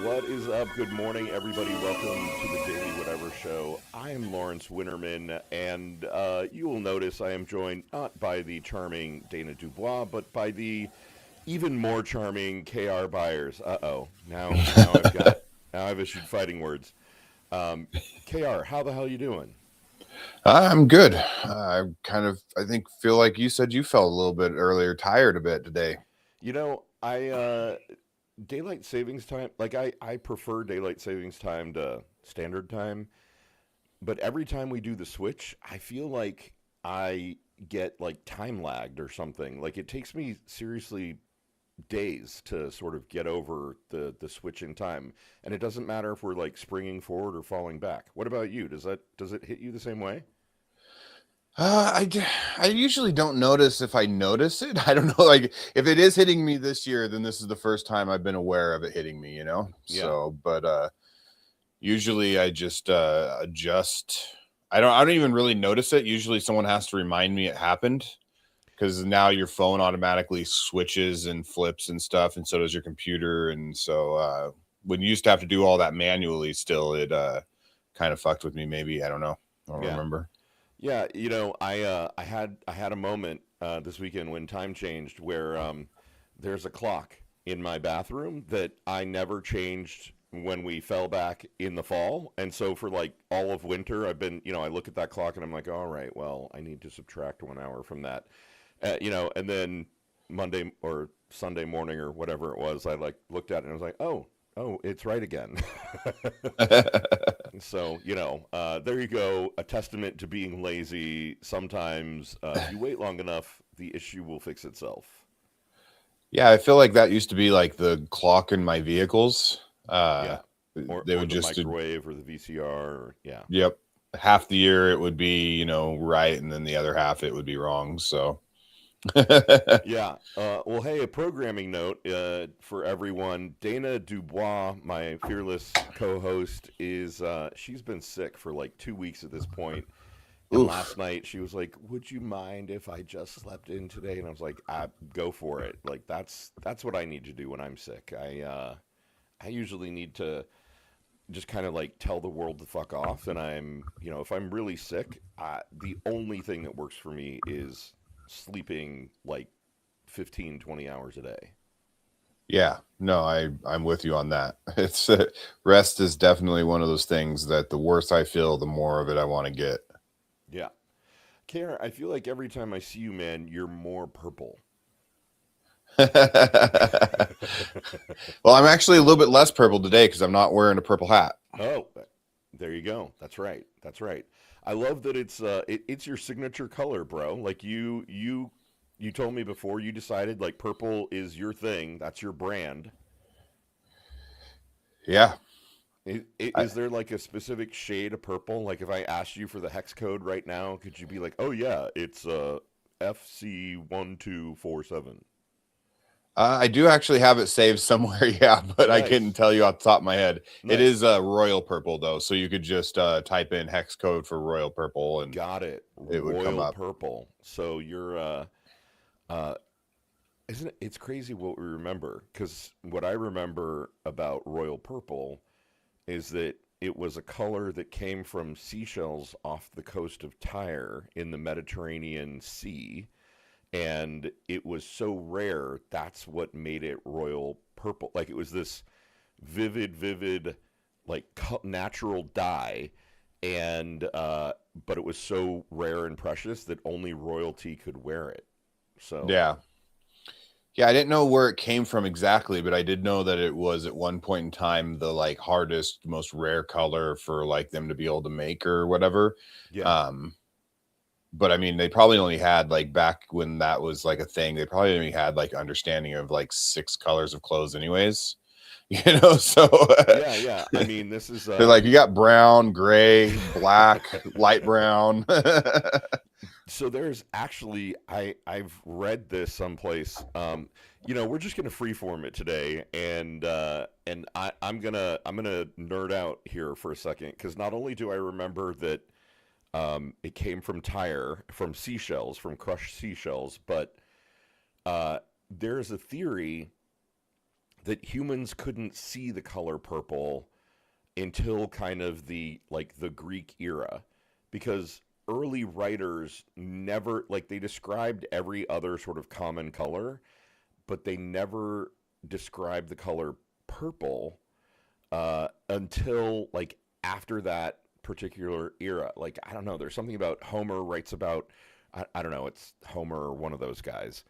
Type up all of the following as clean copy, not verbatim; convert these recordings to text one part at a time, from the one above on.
What is up? Good morning, everybody. Welcome to the Daily Whatever Show. I am Lawrence Winterman, and you will notice I am joined not by the charming Dana Dubois, but by the even more charming KR Byers. Now I've issued fighting words. Um, KR, how the hell you doing? I'm good. I think, feel like you said you felt a little bit earlier, tired a bit today. I daylight savings time. I prefer daylight savings time to standard time. But every time we do the switch, I feel like I get like time lagged or something. Like it takes me seriously days to sort of get over the switch in time, and it doesn't matter if we're like springing forward or falling back. What about you? Does it hit you the same way? I usually don't notice if I notice it. I don't know. Like if it is hitting me this year, then this is the first time I've been aware of it hitting me, you know? Yeah. But usually I just adjust. I don't even really notice it. Usually someone has to remind me it happened because now your phone automatically switches and flips and stuff, and so does your computer. And so when you used to have to do all that manually, still it kind of fucked with me. Maybe I don't know. I don't Yeah. remember. Yeah, I had a moment this weekend when time changed where there's a clock in my bathroom that I never changed when we fell back in the fall, and so for like all of winter, I've been I look at that clock and I'm like, all right, well, I need to subtract 1 hour from that, and then Monday or Sunday morning or whatever it was, I like looked at it and I was like, oh, it's right again. So, there you go. A testament to being lazy. Sometimes, if you wait long enough, the issue will fix itself. Yeah, I feel like that used to be like the clock in my vehicles. Uh, Yeah. Or, they or would the just, microwave or the VCR. Yeah. yep, half the year it would be, right, and then the other half it would be wrong. So, Yeah. Well, hey, a programming note for everyone. Dana Dubois, my fearless co host, she's been sick for like 2 weeks at this point. And last oof. night she was like, "Would you mind if I just slept in today?" And I was like, "Go for it. Like that's what I need to do when I'm sick. I usually need to just kind of like tell the world to fuck off. And if I'm really sick, the only thing that works for me is sleeping like 15, 20 hours a day. Yeah, no, I'm with you on that. It's rest is definitely one of those things that the worse I feel, the more of it I want to get. Yeah, Karen, I feel like every time I see you, man, you're more purple. Well, I'm actually a little bit less purple today because I'm not wearing a purple hat. Oh, there you go. That's right. That's right. I love that it's your signature color, bro. Like you told me before you decided like purple is your thing. That's your brand. Yeah, I, Is there like a specific shade of purple? Like if I asked you for the hex code right now, could you be like, "Oh yeah, it's FC1247." I do actually have it saved somewhere, yeah, but I couldn't Nice. tell you off the top of my head. It Nice. is royal purple though, so you could just type in hex code for royal purple and Got it. it would come Royal up. purple. So you're uh isn't it, it's crazy what we remember, cuz what I remember about royal purple is that it was a color that came from seashells off the coast of Tyre in the Mediterranean Sea, and it was so rare that's what made it royal purple. Like it was this vivid like natural dye, and but it was so rare and precious that only royalty could wear it. So Yeah. Yeah, I didn't know where it came from exactly, but I did know that it was at one point in time the like hardest, most rare color for like them to be able to make or whatever. yeah. Um, but I mean, they probably only had like back when that was like a thing, they probably only had like understanding of like six colors of clothes, anyways. So Yeah, I mean, this is they're like, you got brown, gray, black, light brown. so there's actually I've read this someplace. We're just gonna freeform it today, and I'm gonna nerd out here for a second because not only do I remember that it came from Tyre, from seashells, from crushed seashells, but there's a theory that humans couldn't see the color purple until kind of the Greek era, because early writers never, like, they described every other sort of common color, but they never described the color purple until like after that particular era. Like, I don't know, there's something about Homer writes about, I don't know, it's Homer or one of those guys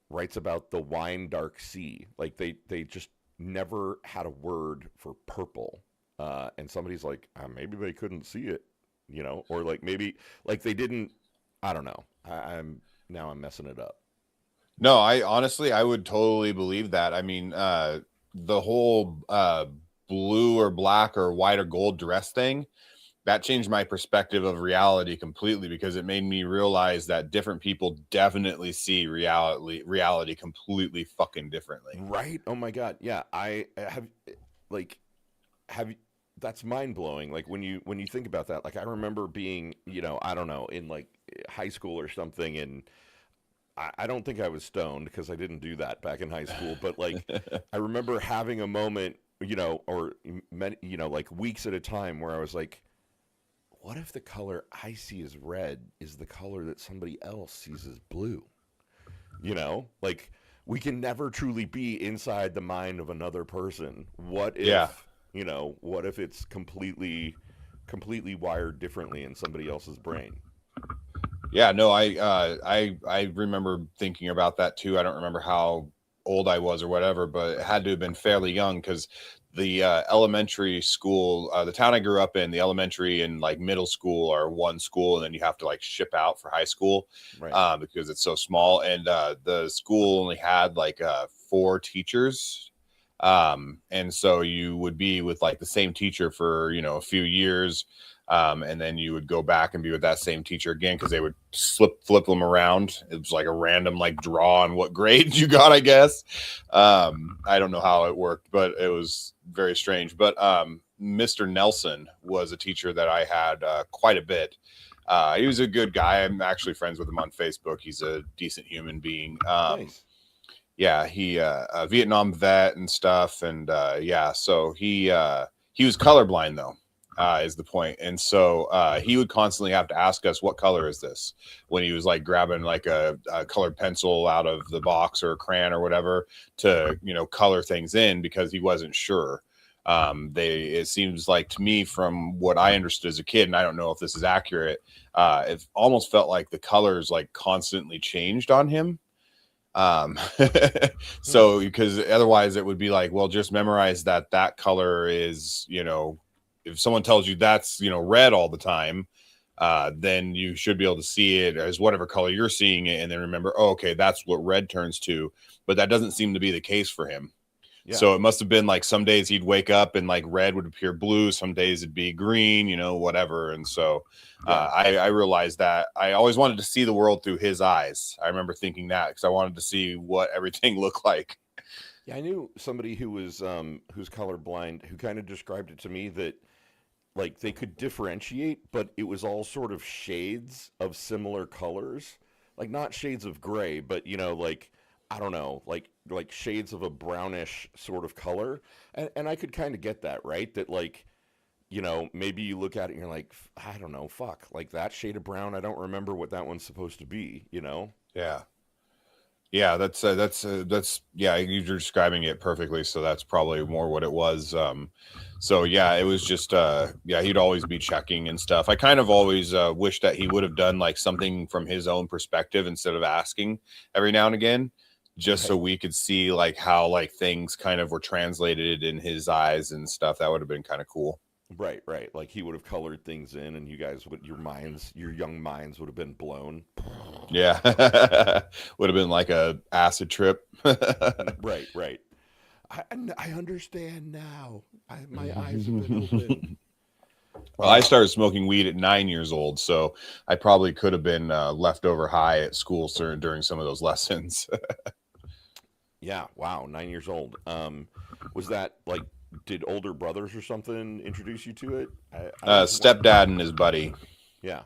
writes about the wine dark sea. Like, they just never had a word for purple. And somebody's like, maybe they couldn't see it, or like maybe like they didn't. I don't know. I'm messing it up. No, I honestly, I would totally believe that. I mean, the whole blue or black or white or gold dress thing, that changed my perspective of reality completely, because it made me realize that different people definitely see reality completely fucking differently. Right? Oh my god. Yeah, I have like have that's mind blowing. Like when you think about that. Like I remember being, I don't know, in like high school or something, and I don't think I was stoned because I didn't do that back in high school. But like I remember having a moment, or many, like weeks at a time, where I was like, what if the color I see as red is the color that somebody else sees as blue? Like we can never truly be inside the mind of another person. What Yeah. if, what if it's completely wired differently in somebody else's brain? Yeah, no, I remember thinking about that too. I don't remember how old I was or whatever, but it had to have been fairly young, because the elementary school, the town I grew up in, the elementary and like middle school are one school, and then you have to like ship out for high school, Right. because it's so small. And the school only had like 4 teachers. And so you would be with like the same teacher for, a few years. And then you would go back and be with that same teacher again, because they would flip them around. It was like a random like draw on what grade you got, I guess. I don't know how it worked, but it was very strange. But Mr. Nelson was a teacher that I had quite a bit. He was a good guy. I'm actually friends with him on Facebook. He's a decent human being. Nice. Yeah, he a Vietnam vet and stuff, and yeah, so he was colorblind though. Is the point. And so he would constantly have to ask us, what color is this, when he was like grabbing like a colored pencil out of the box or a crayon or whatever to, color things in, because he wasn't sure. It seems like to me, from what I understood as a kid, and I don't know if this is accurate, it almost felt like the colors like constantly changed on him. So because otherwise it would be like, well, just memorize that color is, if someone tells you that's, red all the time, then you should be able to see it as whatever color you're seeing it, and then remember, oh, okay, that's what red turns to. But that doesn't seem to be the case for him. Yeah. So it must have been like some days he'd wake up and like red would appear blue, some days it'd be green, whatever. And so I realized that I always wanted to see the world through his eyes. I remember thinking that, because I wanted to see what everything looked like. Yeah, I knew somebody who was who's colorblind, who kind of described it to me that like they could differentiate, but it was all sort of shades of similar colors, like not shades of gray, but like I don't know, like shades of a brownish sort of color, and I could kind of get that, right? That like maybe you look at it and you're like, I don't know, fuck, like that shade of brown, I don't remember what that one's supposed to be, Yeah. Yeah, that's yeah, you're describing it perfectly. So that's probably more what it was. So yeah, it was just yeah, he'd always be checking and stuff. I kind of always wished that he would have done like something from his own perspective instead of asking every now and again, just so we could see like how like things kind of were translated in his eyes and stuff. That would have been kind of cool. Right. Like he would have colored things in, and you guys would, your young minds would have been blown. Yeah, would have been like a acid trip. Right. I understand now. My eyes have been opened. Well, I started smoking weed at 9 years old, so I probably could have been left over high at school during some of those lessons. Yeah. Wow. 9 years old. Was that like? Did older brothers or something introduce you to it? Stepdad and his buddy. Yeah.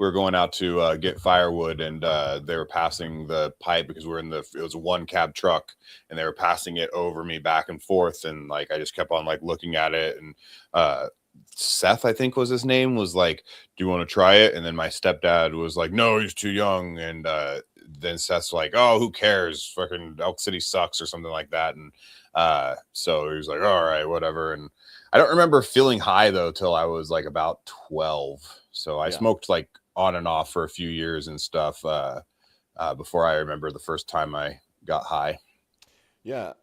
we were going out to get firewood, and they were passing the pipe because it was a one cab truck, and they were passing it over me back and forth, and like I just kept on like looking at it, and Seth, I think was his name, was like, "Do you want to try it?" And then my stepdad was like, "No, he's too young," and then Seth's like, "Oh, who cares? Fucking Elk City sucks," or something like that, and so he was like, "All right, whatever." And I don't remember feeling high though till I was like about 12. So I smoked like on and off for a few years and stuff before I remember the first time I got high. Yeah.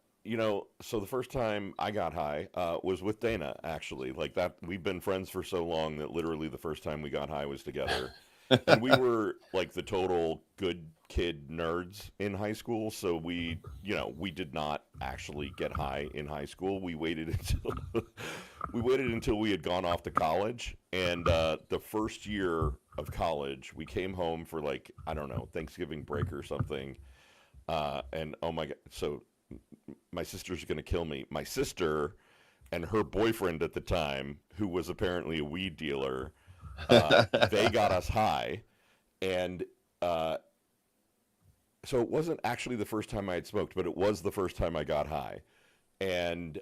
So the first time I got high was with Dana, actually. Like that, we've been friends for so long that literally the first time we got high was together. And we were like the total good kid nerds in high school. So we did not actually get high in high school. We waited until we had gone off to college. And the first year of college, we came home for like, I don't know, Thanksgiving break or something. And oh my God, so my sister's going to kill me. My sister and her boyfriend at the time, who was apparently a weed dealer, they got us high. And so it wasn't actually the first time I had smoked, but it was the first time I got high. And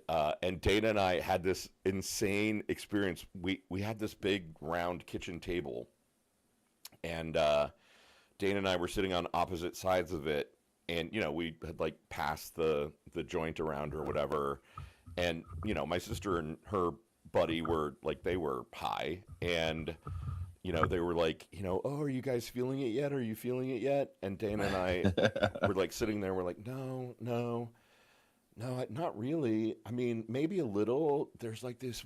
Dana and I had this insane experience. We had this big round kitchen table, and Dana and I were sitting on opposite sides of it, and we had like passed the joint around or whatever, and my sister and her buddy were like, they were high, and they were like, "Oh, are you guys feeling it yet? Are you feeling it yet?" And Dana and I were like sitting there, we're like, no, not really. I mean, maybe a little. There's like this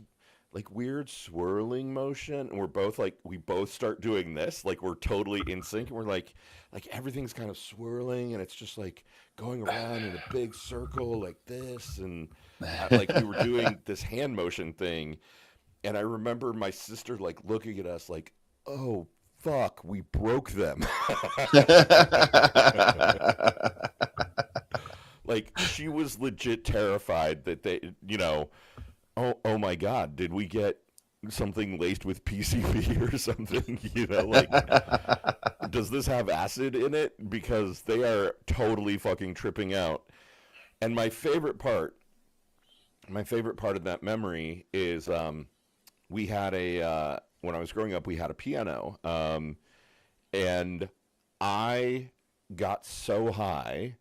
like weird swirling motion, and we're both like, we both start doing this, like we're totally in sync, and we're like everything's kind of swirling, and it's just like going around in a big circle like this, and like we were doing this hand motion thing, and I remember my sister like looking at us like, "Oh fuck, we broke them." Like she was legit terrified that oh my God, did we get something laced with PCP or something? Like, does this have acid in it? Because they are totally fucking tripping out. And my favorite part of that memory is we had when I was growing up, we had a piano, and I got so high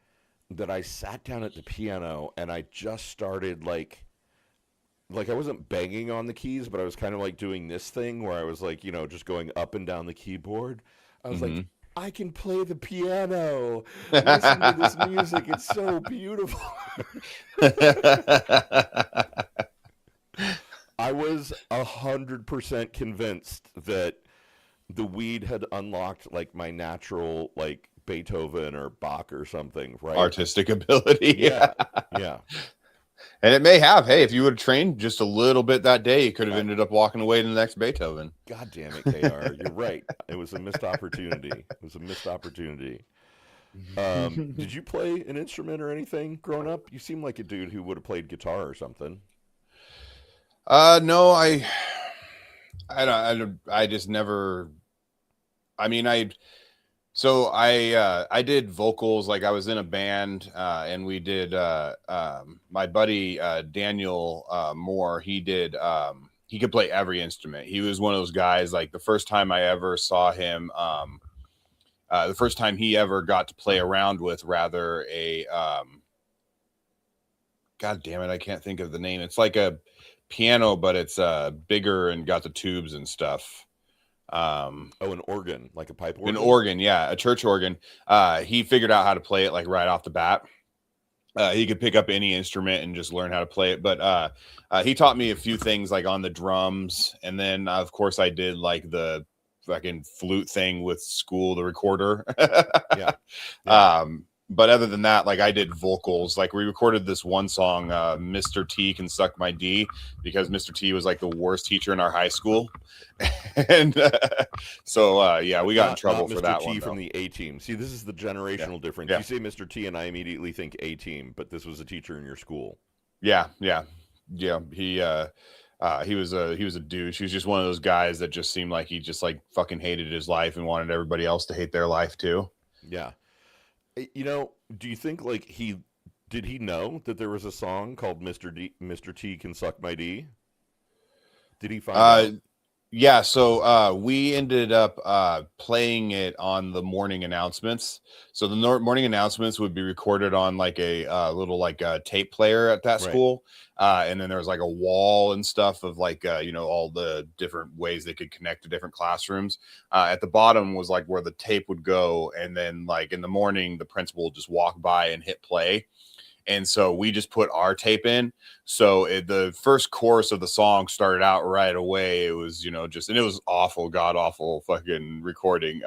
that I sat down at the piano and I just started like I wasn't banging on the keys, but I was kind of like doing this thing where I was like, just going up and down the keyboard. I was like, I can play the piano. Listen to this music. It's so beautiful. I was 100% convinced that the weed had unlocked like my natural like Beethoven or Bach or something, right? Artistic ability. Yeah. And it may have. Hey, if you would have trained just a little bit that day, you could have ended up walking away to the next Beethoven. God damn it, KR. You're right. It was a missed opportunity. Did you play an instrument or anything growing up? You seem like a dude who would have played guitar or something. No, I just never. I mean, I did vocals. Like I was in a band, and we did. My buddy Daniel Moore, he could play every instrument. He was one of those guys. Like the first time I ever saw him, the first time he ever got to play around with rather a. God damn it, I can't think of the name. It's like a piano, but it's bigger and got the tubes and stuff. An organ, like a pipe organ? An organ, yeah, a church organ. He figured out how to play it like right off the bat. He could pick up any instrument and just learn how to play it. But he taught me a few things like on the drums. And then, of course, I did like the fucking flute thing with school, the recorder. Yeah. But other than that, like I did vocals. Like we recorded this one song, Mr. T Can Suck My D, because Mr. T was like the worst teacher in our high school. And yeah, we got in trouble for that one. Mr. T from the A-Team. See, this is the generational difference. You say Mr. T and I immediately think A-Team, but this was a teacher in your school. Yeah. He He was a douche. He was just one of those guys that just seemed like he just like fucking hated his life and wanted everybody else to hate their life too. Yeah. You know, do you think like he know that there was a song called Mr. T can suck my D? Did he find Uh, out? Yeah, so we ended up playing it on the morning announcements. So the morning announcements would be recorded on like a little like tape player at that Right. school, and then there was like a wall and stuff of like all the different ways they could connect to different classrooms. At the bottom was like where the tape would go, and then like in the morning the principal would just walk by and hit play, and so we just put our tape in. So the first chorus of the song started out right away. It was, and it was awful, god awful fucking recording.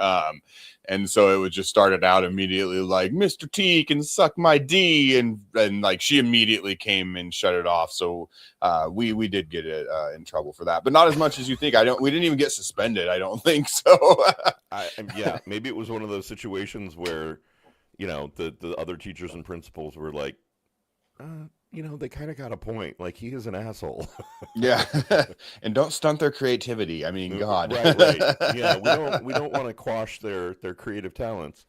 And so it was just started out immediately like Mr. T can suck my D, and like she immediately came and shut it off. So we did get it in trouble for that, but not as much as you think. We didn't even get suspended. I don't think so. Yeah, maybe it was one of those situations where, the other teachers and principals were like, they kind of got a point. Like he is an asshole. Yeah. And don't stunt their creativity. I mean, God. Right, right. Yeah, we don't want to quash their creative talents.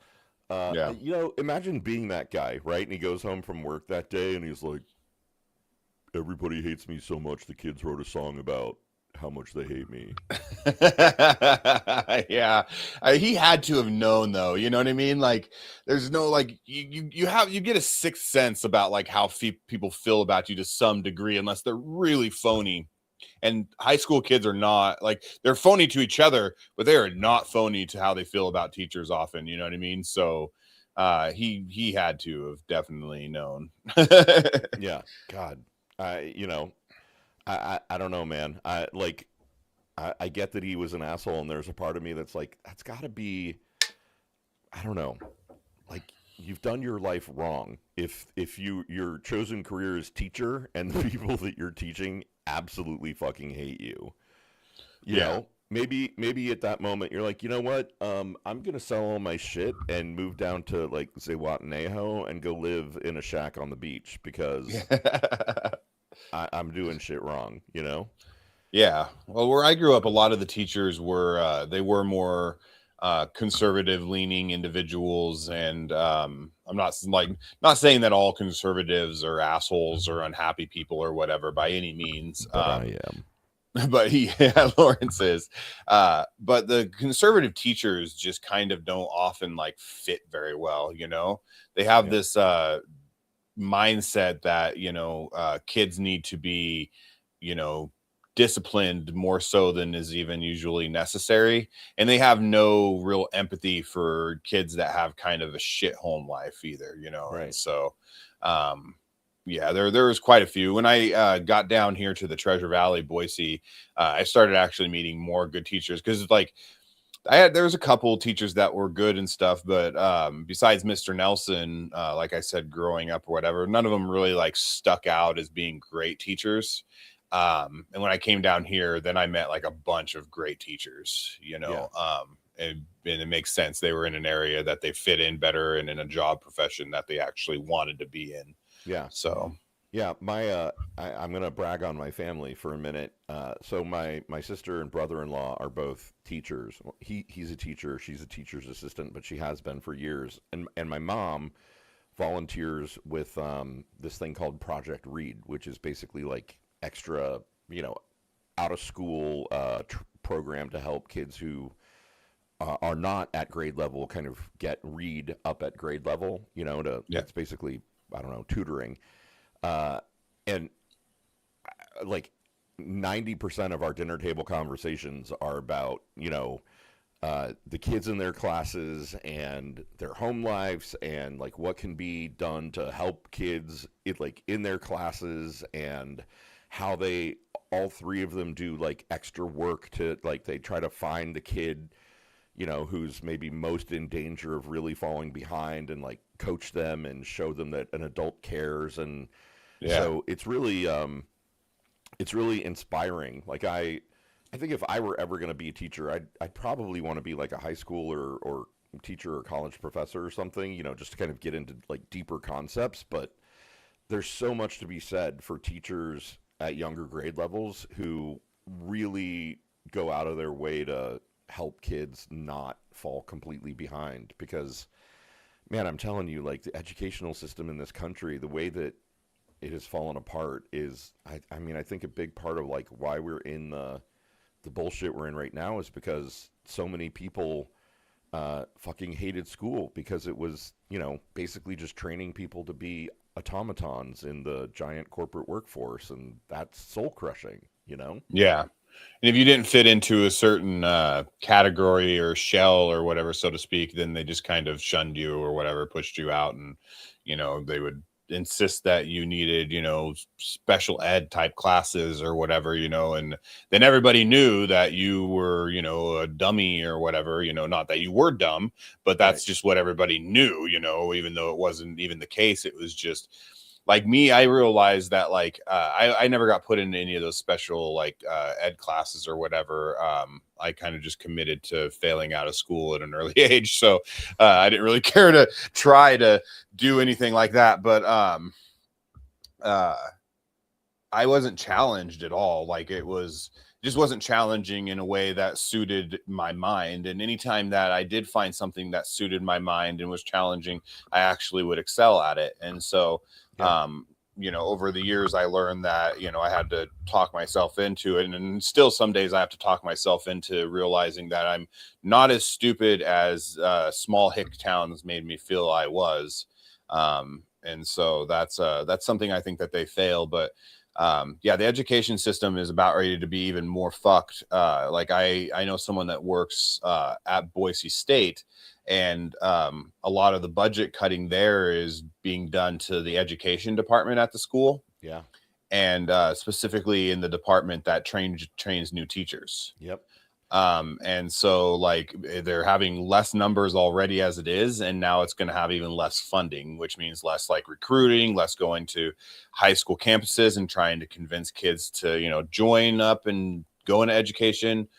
Yeah. Imagine being that guy, right? And he goes home from work that day and he's like, everybody hates me so much the kids wrote a song about how much they hate me. Yeah. He had to have known though, you know what I mean? Like there's no like you get a sixth sense about like how people feel about you to some degree unless they're really phony. And high school kids are not like they're phony to each other, but they are not phony to how they feel about teachers often, you know what I mean? So he had to have definitely known. Yeah, God. I don't know, man. I get that he was an asshole, and there's a part of me that's like, that's got to be, I don't know, like you've done your life wrong. If your chosen career is teacher, and the people that you're teaching absolutely fucking hate you, Yeah. maybe at that moment you're like, you know what, I'm gonna sell all my shit and move down to like Zihuatanejo and go live in a shack on the beach because I'm doing shit wrong, Yeah. Well, where I grew up, a lot of the teachers were they were more conservative leaning individuals, and I'm not saying that all conservatives are assholes or unhappy people or whatever by any means. But I am. But yeah, Lawrence is. But the conservative teachers just kind of don't often like fit very well. They have Yeah. this mindset that kids need to be you know disciplined more so than is even usually necessary, and they have no real empathy for kids that have kind of a shit home life either, and Right. so yeah, there was quite a few. When I got down here to the Treasure Valley, Boise, I started actually meeting more good teachers, because like there was a couple teachers that were good and stuff, but besides Mr. Nelson, like I said, growing up or whatever, none of them really like stuck out as being great teachers. And when I came down here, then I met like a bunch of great teachers, Yeah. and it makes sense. They were in an area that they fit in better and in a job profession that they actually wanted to be in. Yeah. So Yeah, I'm gonna brag on my family for a minute. So my sister and brother-in-law are both teachers. Well, he's a teacher, she's a teacher's assistant, but she has been for years. And my mom volunteers with this thing called Project Read, which is basically like extra, out of school program to help kids who are not at grade level kind of get read up at grade level. yeah, It's basically, I don't know, tutoring. Uh, and like 90% of our dinner table conversations are about, the kids in their classes and their home lives and like what can be done to help kids in their classes, and how they all three of them do like extra work to like they try to find the kid who's maybe most in danger of really falling behind, and like coach them and show them that an adult cares. And yeah, so it's really inspiring. Like I think if I were ever going to be a teacher, I'd probably want to be like a high school or teacher or college professor or something, just to kind of get into like deeper concepts. But there's so much to be said for teachers at younger grade levels who really go out of their way to help kids not fall completely behind. Because, man, I'm telling you, like, the educational system in this country, the way that it has fallen apart is, I mean, I think a big part of like why we're in the bullshit we're in right now is because so many people fucking hated school because it was, you know, basically just training people to be automatons in the giant corporate workforce, and that's soul crushing, you know? Yeah. And if you didn't fit into a certain category or shell or whatever, so to speak, then they just kind of shunned you or whatever, pushed you out. And, you know, they would insist that you needed, you know, special ed type classes or whatever, you know, and then everybody knew that you were, you know, a dummy or whatever, you know, not that you were dumb, but Right. that's just what everybody knew, you know, even though it wasn't even the case. It was just like me, I realized that like I never got put into any of those special like ed classes or whatever. I kind of just committed to failing out of school at an early age, so I didn't really care to try to do anything like that. But uh, I wasn't challenged at all. Like it was just wasn't challenging in a way that suited my mind. And anytime that I did find something that suited my mind and was challenging, I actually would excel at it. And so, Yeah. you know, over the years, I learned that, you know, I had to talk myself into it. And still some days I have to talk myself into realizing that I'm not as stupid as small hick towns made me feel I was. And so that's something I think that they fail. But yeah, the education system is about ready to be even more fucked. Like I know someone that works at Boise State, and a lot of the budget cutting there is being done to the education department at the school, Yeah. and specifically in the department that trains new teachers. Yep. And so like they're having less numbers already as it is, and now it's going to have even less funding, which means less like recruiting, less going to high school campuses and trying to convince kids to, you know, join up and go into education.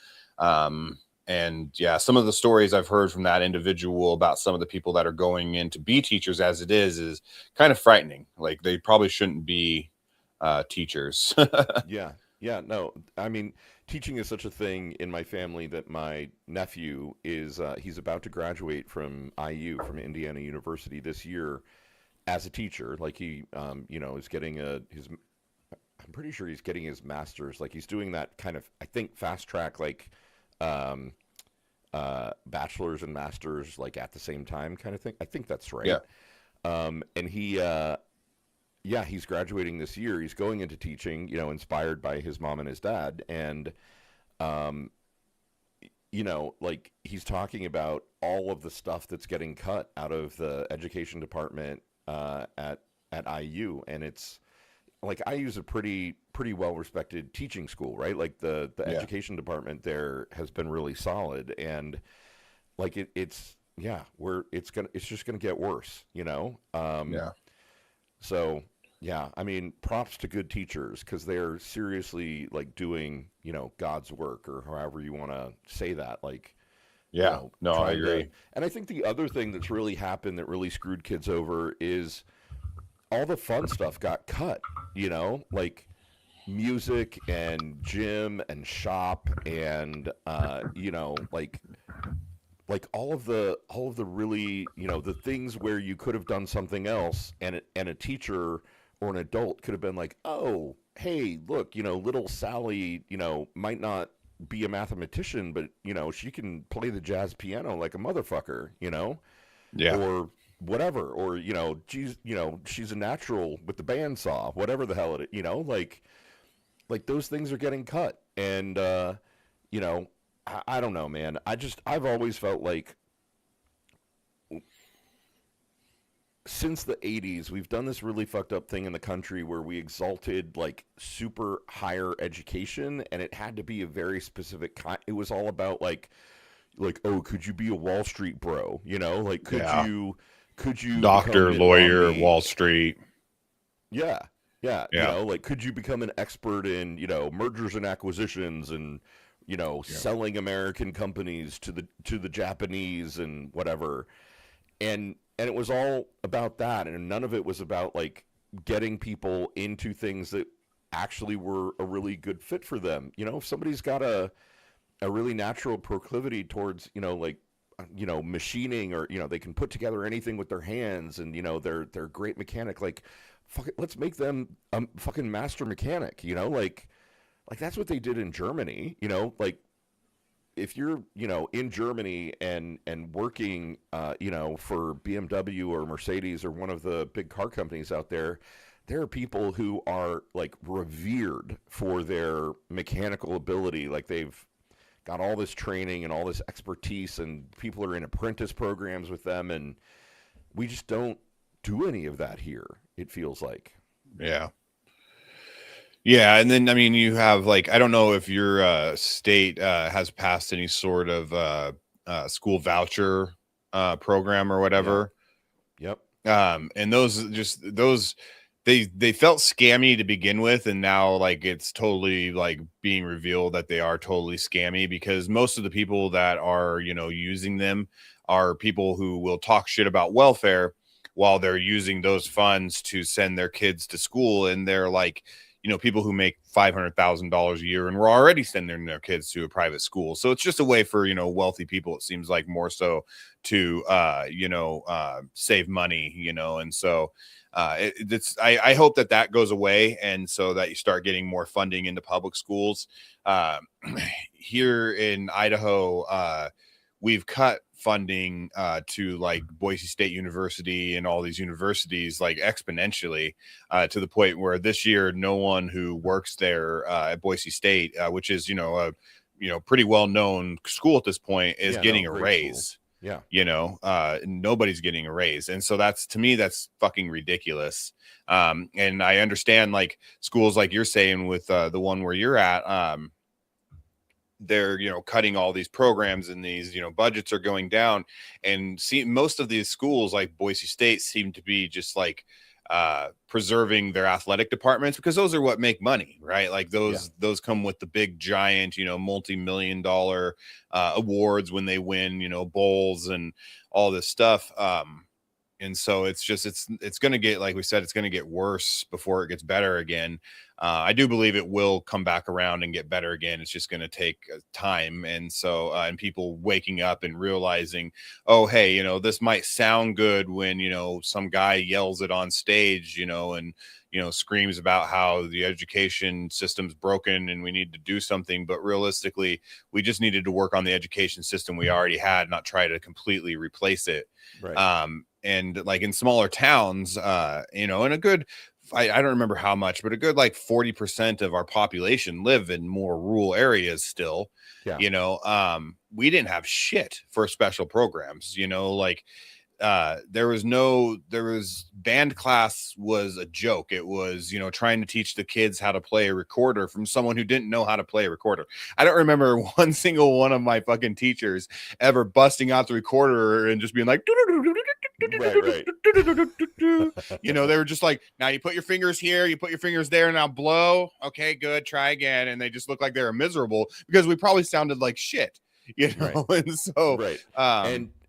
And yeah, some of the stories I've heard from that individual about some of the people that are going in to be teachers as it is kind of frightening. Like they probably shouldn't be teachers. Yeah. Yeah. No, I mean, teaching is such a thing in my family that my nephew is, he's about to graduate from IU, from Indiana University this year as a teacher. Like he, you know, is getting I'm pretty sure he's getting his master's. Like he's doing that kind of, I think, fast track, like, um, bachelor's and master's, like at the same time kind of thing. I think that's right. Yeah. And he, yeah, he's graduating this year. He's going into teaching, you know, inspired by his mom and his dad. And, um, you know, like he's talking about all of the stuff that's getting cut out of the education department at IU, and it's like IU is a pretty well respected teaching school, right? Like the Yeah. education department there has been really solid, and like it's yeah, it's just gonna get worse, you know. Yeah. So yeah, I mean, props to good teachers because they're seriously like doing, you know, God's work or however you want to say that. Like, you Yeah. know, No, I trying to. agree. And I think the other thing that's really happened that really screwed kids over is all the fun stuff got cut. You know, like music and gym and shop and you know, like all of the really, you know, the things where you could have done something else, and a teacher or an adult could have been like, oh, hey, look, you know, little Sally, you know, might not be a mathematician, but you know, she can play the jazz piano like a motherfucker, you know, Yeah. or whatever, or you know, she's a natural with the bandsaw, whatever the hell it, you know, like those things are getting cut, and you know, I don't know, man. I've always felt like since the 80s, we've done this really fucked up thing in the country where we exalted like super higher education, and it had to be a very specific kind. It was all about like, oh, could you be a Wall Street bro? You know, like Yeah. could you become Doctor, Mitt lawyer, Romney? Wall Street. Yeah. Yeah, you Yeah. know, like could you become an expert in, you know, mergers and acquisitions and, you know, Yeah. selling American companies to the Japanese and whatever. And it was all about that, and none of it was about like getting people into things that actually were a really good fit for them. If somebody's got a really natural proclivity towards, like, machining, or, they can put together anything with their hands, and, they're a great mechanic, like, fuck it, let's make them a fucking master mechanic, like that's what they did in Germany, like, if you're, in Germany and working, for BMW or Mercedes or one of the big car companies out there, there are people who are like revered for their mechanical ability. Like, they've got all this training and all this expertise, and people are in apprentice programs with them, and we just don't do any of that here, it feels like. Yeah. Yeah, and then I mean, you have, like, I don't know if your state has passed any sort of school voucher program or whatever. Yep. And those they felt scammy to begin with, and now, like, it's totally, like, being revealed that they are totally scammy, because most of the people that are, using them are people who will talk shit about welfare while they're using those funds to send their kids to school, and they're like, people who make $500,000 a year and were already sending their kids to a private school. So it's just a way for, wealthy people, it seems like, more so to, save money, and so I hope that goes away, and so that you start getting more funding into public schools. Here in Idaho, we've cut funding to, like, Boise State University and all these universities, like, exponentially, to the point where this year no one who works there at Boise State, which is, a pretty well known school at this point, is getting a raise. School. Yeah. Nobody's getting a raise. And so to me, that's fucking ridiculous. And I understand, like, schools like you're saying with the one where you're at, they're, cutting all these programs, and these, budgets are going down, and most of these schools like Boise State seem to be just like preserving their athletic departments, because those are what make money, right? Like, those come with the big giant, multi-million-dollar awards when they win, bowls and all this stuff. And so it's going to get, like we said, it's going to get worse before it gets better again. I do believe it will come back around and get better again. It's just going to take time. And so, and people waking up and realizing, oh, hey, this might sound good when, some guy yells it on stage, and, screams about how the education system's broken and we need to do something. But realistically, we just needed to work on the education system we already had, not try to completely replace it. Right. And like in smaller towns, and a good, I don't remember how much, but a good, like, 40% of our population live in more rural areas still. Yeah. We didn't have shit for special programs, like, there was band class was a joke. It was, trying to teach the kids how to play a recorder from someone who didn't know how to play a recorder. I don't remember one single one of my fucking teachers ever busting out the recorder and just being like, right. They were just like, now you put your fingers here, you put your fingers there, now blow. Okay, good. Try again. And they just looked like they were miserable because we probably sounded like shit, Right. and so, Right.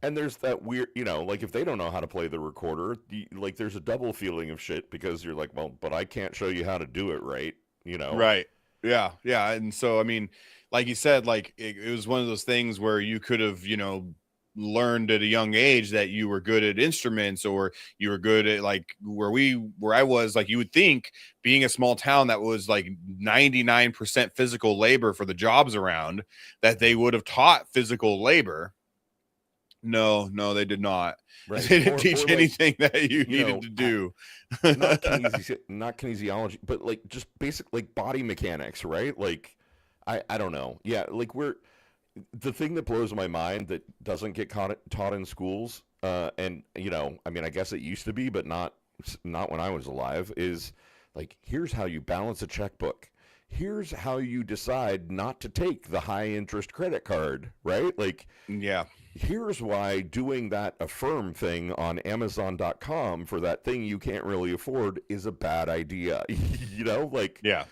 And there's that weird, like, if they don't know how to play the recorder, like, there's a double feeling of shit, because you're like, well, but I can't show you how to do it right, Right. Yeah. Yeah. And so, I mean, like you said, like, it was one of those things where you could have, learned at a young age that you were good at instruments, or you were good at, like, where I was, like, you would think, being a small town that was like 99% physical labor for the jobs around, that they would have taught physical labor. No, they did not. Right. They didn't teach like, anything that you needed to do. not kinesiology, but, like, just basic, like, body mechanics, right? Like, I don't know. Yeah, like, the thing that blows my mind that doesn't get taught in schools, and, I mean, I guess it used to be, but not when I was alive, is, like, here's how you balance a checkbook. Here's how you decide not to take the high interest credit card, right? Like, yeah. Here's why doing that Affirm thing on Amazon.com for that thing you can't really afford is a bad idea. Like, Yeah.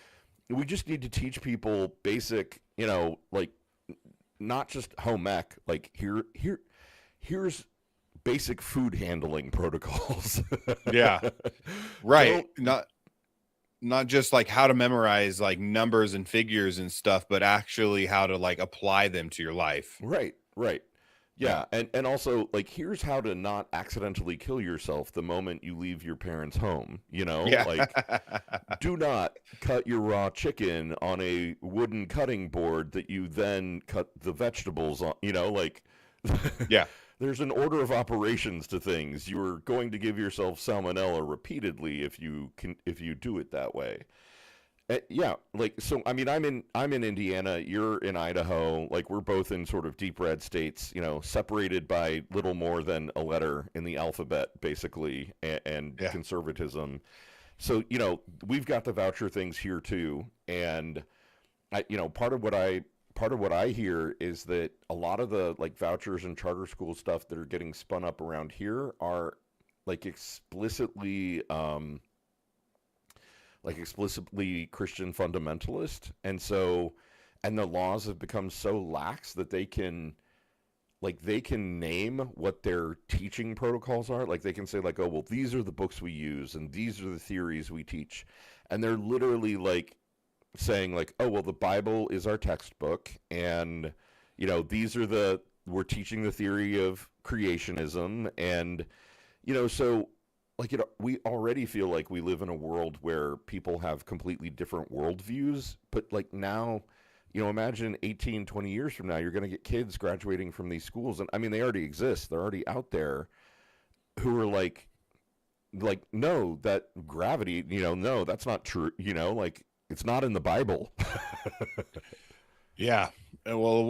we just need to teach people basic, like, not just home ec, like, here's basic food handling protocols. Yeah. Right. not just like how to memorize like numbers and figures and stuff, but actually how to like apply them to your life. Right, right. Yeah. Yeah, and also like here's how to not accidentally kill yourself the moment you leave your parents' home, you know? Yeah. Like do not cut your raw chicken on a wooden cutting board that you then cut the vegetables on, you know, like Yeah. there's an order of operations to things. You're going to give yourself salmonella repeatedly if you do it that way. Yeah, like so. I mean, I'm in Indiana. You're in Idaho. Like we're both in sort of deep red states. You know, separated by little more than a letter in the alphabet, basically, and Yeah. conservatism. So you know, we've got the voucher things here too. And you know, part of what I hear is that a lot of the like vouchers and charter school stuff that are getting spun up around here are like explicitly Christian fundamentalist, and so and the laws have become so lax that they can name what their teaching protocols are. Like they can say like, oh well, these are the books we use and these are the theories we teach, and they're literally like saying like, oh well, the Bible is our textbook, and you know we're teaching the theory of creationism, and you know so like we already feel like we live in a world where people have completely different worldviews, but like now, you know, imagine 18, 20 years from now, you're going to get kids graduating from these schools, and I mean, they already exist, they're already out there, who are like no, that gravity, you know, no, that's not true, you know, like it's not in the Bible. Yeah. Well,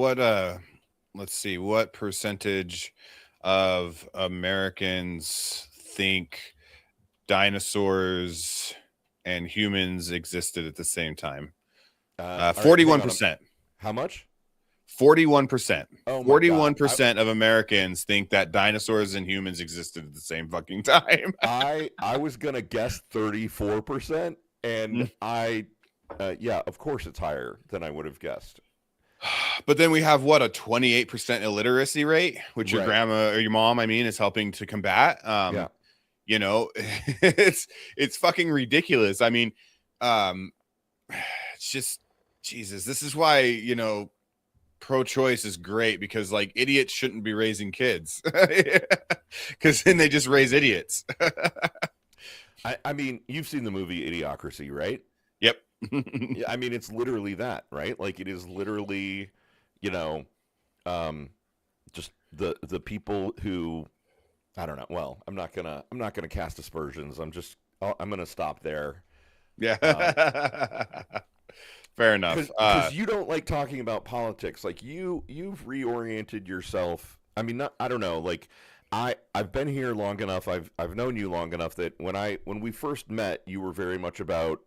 let's see, what percentage of Americans think dinosaurs and humans existed at the same time? All right, hang on. 41%. How much? 41%. Oh my God. 41% of Americans think that dinosaurs and humans existed at the same fucking time. I was gonna guess 34%, and yeah, of course it's higher than I would have guessed. But then we have what, a 28% illiteracy rate, which your Right. grandma or your mom, I mean, is helping to combat. Yeah. You know, it's fucking ridiculous. I mean, it's just Jesus. This is why, you know, pro-choice is great, because like idiots shouldn't be raising kids, because then they just raise idiots. I mean, you've seen the movie Idiocracy, right? Yep. Yeah, I mean, it's literally that, right? Like it is literally, you know, just the people who I don't know. Well, I'm not gonna cast aspersions. I'm gonna stop there. Yeah. Fair enough. Because you don't like talking about politics. Like you've reoriented yourself. I mean, I don't know. Like I've been here long enough. I've known you long enough that when we first met, you were very much about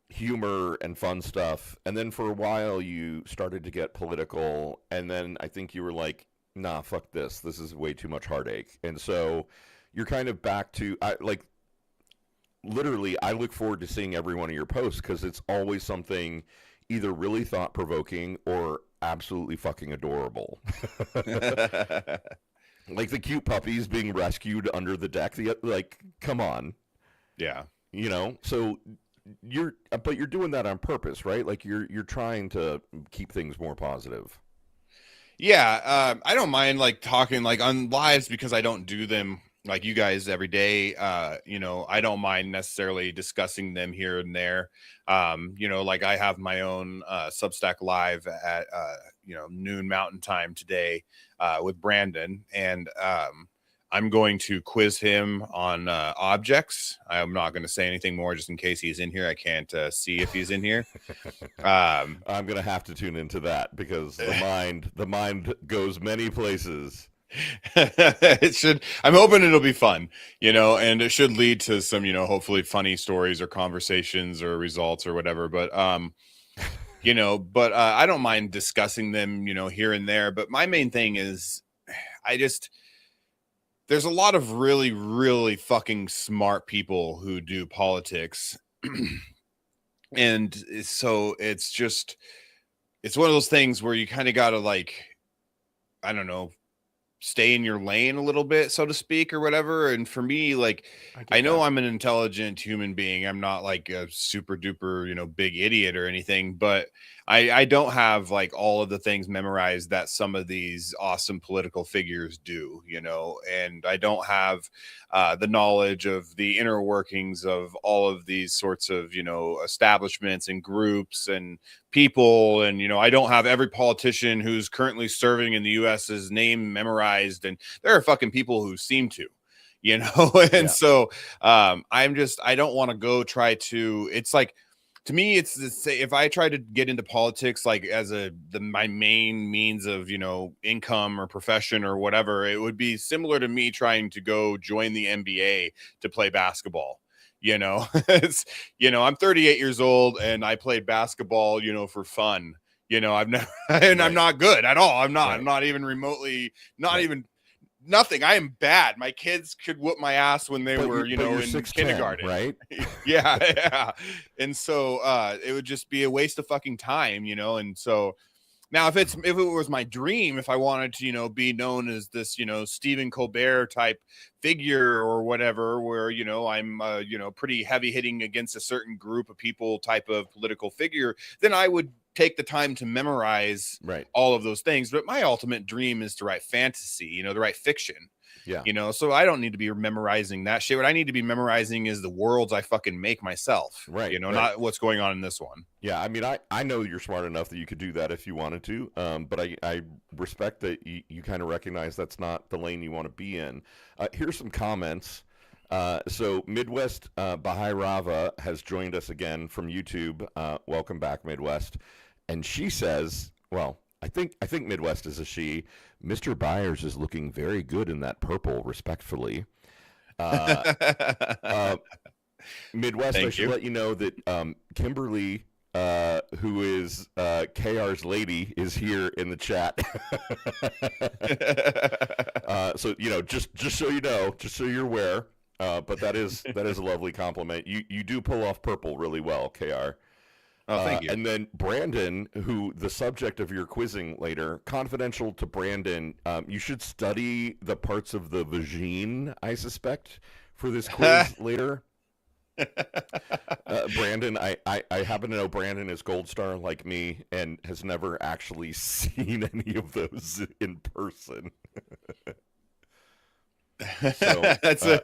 humor and fun stuff. And then for a while, you started to get political. And then I think you were like, nah, fuck this. This is way too much heartache. And so you're kind of back to literally, I look forward to seeing every one of your posts because it's always something either really thought provoking or absolutely fucking adorable. Like the cute puppies being rescued under the deck. Like, come on. Yeah. You know, so but you're doing that on purpose, right? Like you're trying to keep things more positive. Yeah. I don't mind like talking like on lives, because I don't do them like you guys every day. You know, I don't mind necessarily discussing them here and there. You know, like I have my own Substack live at you know, noon Mountain Time today with Brandon, and I'm going to quiz him on objects. I'm not going to say anything more just in case he's in here. I can't see if he's in here. I'm going to have to tune into that because the mind goes many places. It should. I'm hoping it'll be fun, you know, and it should lead to some, you know, hopefully funny stories or conversations or results or whatever. But you know, but I don't mind discussing them, you know, here and there. But my main thing is, there's a lot of really, really fucking smart people who do politics. And so it's one of those things where you kind of got to like, I don't know, stay in your lane a little bit, so to speak, or whatever. And for me, like, I know that. I'm an intelligent human being. I'm not like a super duper, big idiot or anything, but I don't have like all of the things memorized that some of these awesome political figures do, and I don't have the knowledge of the inner workings of all of these sorts of, establishments and groups and people. And, I don't have every politician who's currently serving in the US's name memorized. And there are fucking people who seem to, and so I don't want to go try to, it's like, to me, it's the same. If I try to get into politics, like as my main means of, income or profession or whatever, it would be similar to me trying to go join the NBA to play basketball. It's, I'm 38 years old and I played basketball, for fun. I've never, and I'm not good at all. I'm not even remotely, not even nothing. I am bad. My kids could whoop my ass when they were, in 6'10", kindergarten, right? yeah. And so it would just be a waste of fucking time, and so now if it was my dream, if I wanted to, be known as this, Stephen Colbert type figure or whatever, where, I'm pretty heavy hitting against a certain group of people type of political figure, then I would take the time to memorize all of those things. But my ultimate dream is to write fantasy, to write fiction. Yeah. So I don't need to be memorizing that shit. What I need to be memorizing is the worlds I fucking make myself. Right. Not what's going on in this one. Yeah. I mean, I know you're smart enough that you could do that if you wanted to. But I respect that you kind of recognize that's not the lane you want to be in. Here's some comments. So Midwest Bahai Rava has joined us again from YouTube. Welcome back, Midwest. And she says, well, I think Midwest is a she. Mr. Byers is looking very good in that purple, respectfully. Midwest, I should let you know that Kimberly, who is KR's lady, is here in the chat. So just so you know, just so you're aware. But that is a lovely compliment. You do pull off purple really well, KR. Oh, thank you. And then Brandon, who the subject of your quizzing later, confidential to Brandon, you should study the parts of the vagine, I suspect, for this quiz later. Brandon, I happen to know Brandon is Gold Star like me and has never actually seen any of those in person. So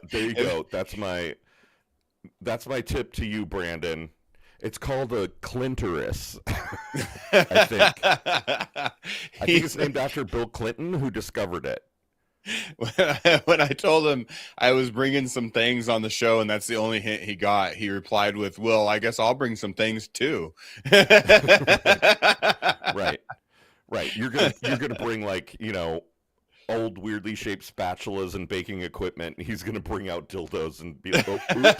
there you go. That's my tip to you, Brandon. It's called a clitoris. I think it's named after Bill Clinton, who discovered it. When I told him I was bringing some things on the show and that's the only hint he got, he replied with, "Well, I guess I'll bring some things too." Right. You're gonna bring like old weirdly shaped spatulas and baking equipment. He's gonna bring out dildos and be like, "Oh, oops."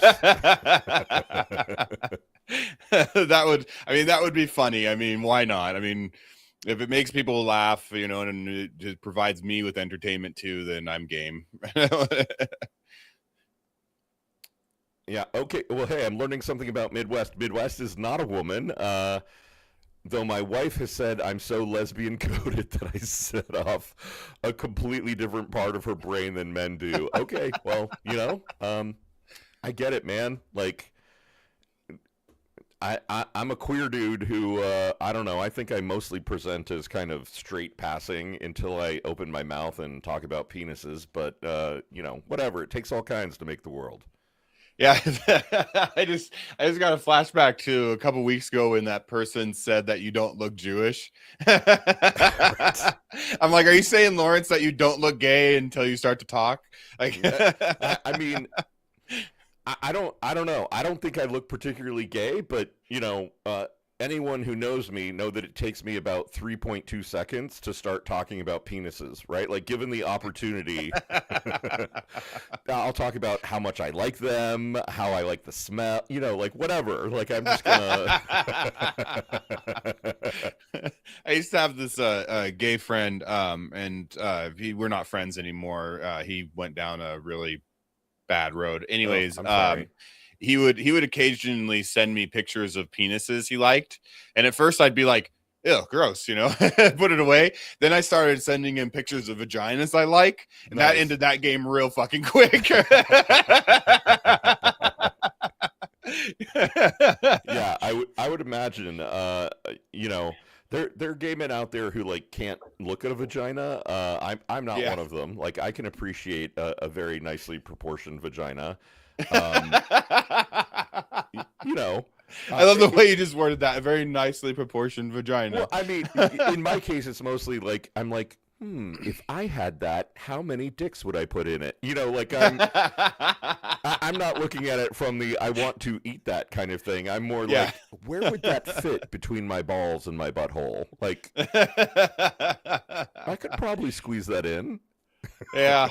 that would be funny. I mean, why not? I mean, if it makes people laugh, and it just provides me with entertainment too, then I'm game. Yeah. Okay. Well, hey, I'm learning something about Midwest. Midwest is not a woman. Though my wife has said I'm so lesbian coded that I set off a completely different part of her brain than men do. Okay. Well, I get it, man. Like, I'm a queer dude who, I don't know, I think I mostly present as kind of straight passing until I open my mouth and talk about penises. But, whatever. It takes all kinds to make the world. Yeah, I just got a flashback to a couple weeks ago when that person said that you don't look Jewish. I'm like, are you saying, Lawrence, that you don't look gay until you start to talk? Like, I mean, I don't know. I don't think I look particularly gay, but anyone who knows me know that it takes me about 3.2 seconds to start talking about penises, right? Like, given the opportunity, I'll talk about how much I like them, how I like the smell, like whatever. Like, I'm just gonna. I used to have this gay friend, and we're not friends anymore. He went down a really bad road. Anyways, I'm sorry. He would occasionally send me pictures of penises he liked, and at first I'd be like, ew, gross, put it away. Then I started sending him pictures of vaginas I like, and that Nice. ended that game real fucking quick. Yeah, I would imagine. There are gay men out there who like can't look at a vagina. I'm not Yeah. one of them. Like I can appreciate a very nicely proportioned vagina. Um, you know, I love the it, way you just worded that. A very nicely proportioned vagina. well, I mean, in my case, it's mostly like I'm like, if I had that, how many dicks would I put in it? Like I'm not looking at it from the I want to eat that kind of thing. I'm more Yeah. like, where would that fit between my balls and my butthole? Like, I could probably squeeze that in. Yeah.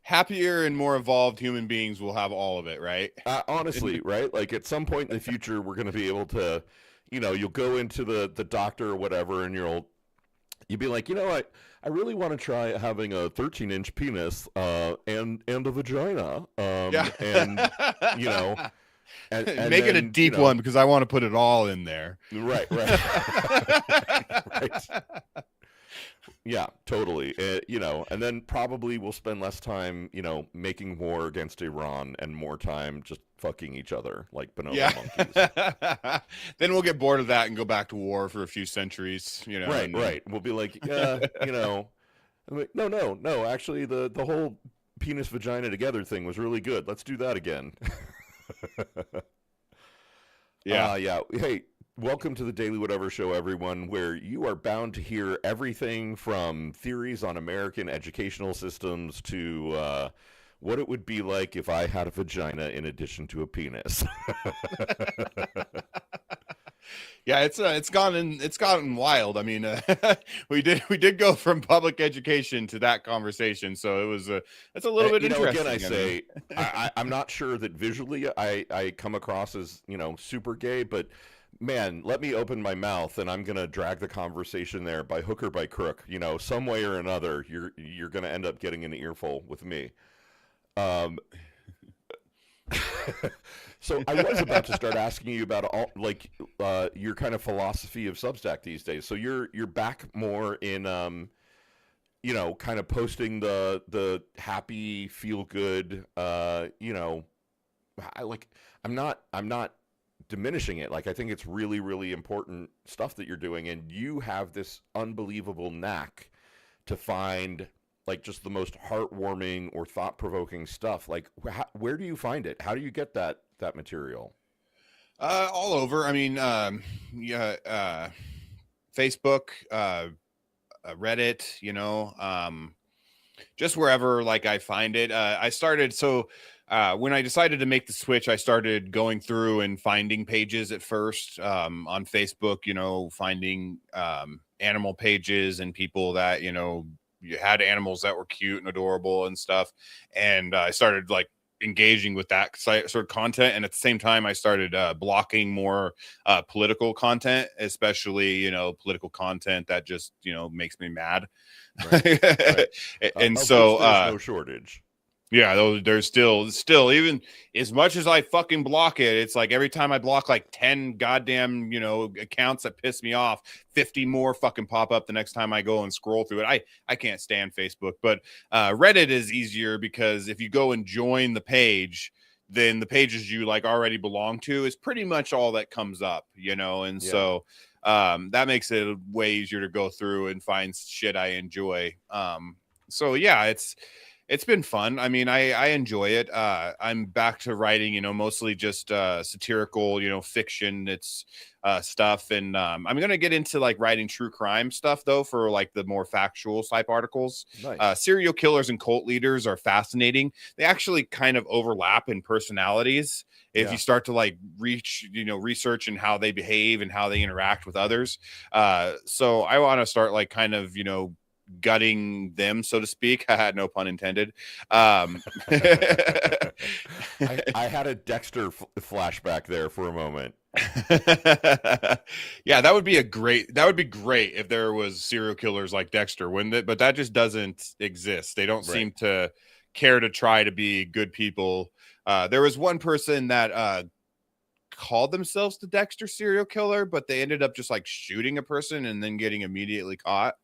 Happier and more evolved human beings will have all of it, right? Honestly, right? Like at some point in the future, we're going to be able to, you'll go into the doctor or whatever, and you'll be like, I really want to try having a 13-inch penis, and a vagina, Yeah. and you know, and Make it a then, deep one because I want to put it all in there. right, right. Yeah, totally. And then probably we'll spend less time, making war against Iran and more time just fucking each other like bonobo monkeys. Then we'll get bored of that and go back to war for a few centuries, Right, right. We'll be like, yeah, I'm like, no. Actually, the whole penis vagina together thing was really good. Let's do that again. Yeah. Yeah. Hey, welcome to the Daily Whatever Show, everyone, where you are bound to hear everything from theories on American educational systems to what it would be like if I had a vagina in addition to a penis. Yeah, it's gotten wild. I mean, we did go from public education to that conversation, so it's a little bit interesting. Again, I say I'm not sure that visually I come across as super gay, but man, let me open my mouth and I'm gonna drag the conversation there by hook or by crook. Some way or another, you're gonna end up getting an earful with me. So I was about to start asking you about your kind of philosophy of Substack these days. So you're back more in kind of posting the happy, feel good. I'm not diminishing it. Like I think it's really, really important stuff that you're doing, and you have this unbelievable knack to find like just the most heartwarming or thought-provoking stuff. Like where do you find it? How do you get that material? All over. I mean, Facebook, Reddit, just wherever like I find it. I started when I decided to make the switch, I started going through and finding pages at first on Facebook, finding animal pages and people that, you had animals that were cute and adorable and stuff. And I started like engaging with that sort of content. And at the same time, I started blocking more political content, especially, political content that just, makes me mad. Right. Right. And Of so which there's no shortage. Yeah, there's still even as much as I fucking block it, it's like every time I block like 10 goddamn, accounts that piss me off, 50 more fucking pop up the next time I go and scroll through it. I can't stand Facebook, but Reddit is easier because if you go and join the page, then the pages you like already belong to is pretty much all that comes up, and Yeah. so that makes it way easier to go through and find shit I enjoy. So yeah, it's been fun. I mean, I enjoy it. I'm back to writing, mostly just satirical, fiction. It's stuff. And I'm going to get into like writing true crime stuff, though, for like the more factual type articles. Nice. Serial killers and cult leaders are fascinating. They actually kind of overlap in personalities. If you start to like research and how they behave and how they interact with others. So I want to start like kind of, gutting them, so to speak. No pun intended. I had a Dexter flashback there for a moment. Yeah, that would be great if there was serial killers like Dexter, wouldn't it? But that just doesn't exist. They don't seem to care to try to be good people. There was one person that called themselves the Dexter serial killer, but they ended up just like shooting a person and then getting immediately caught.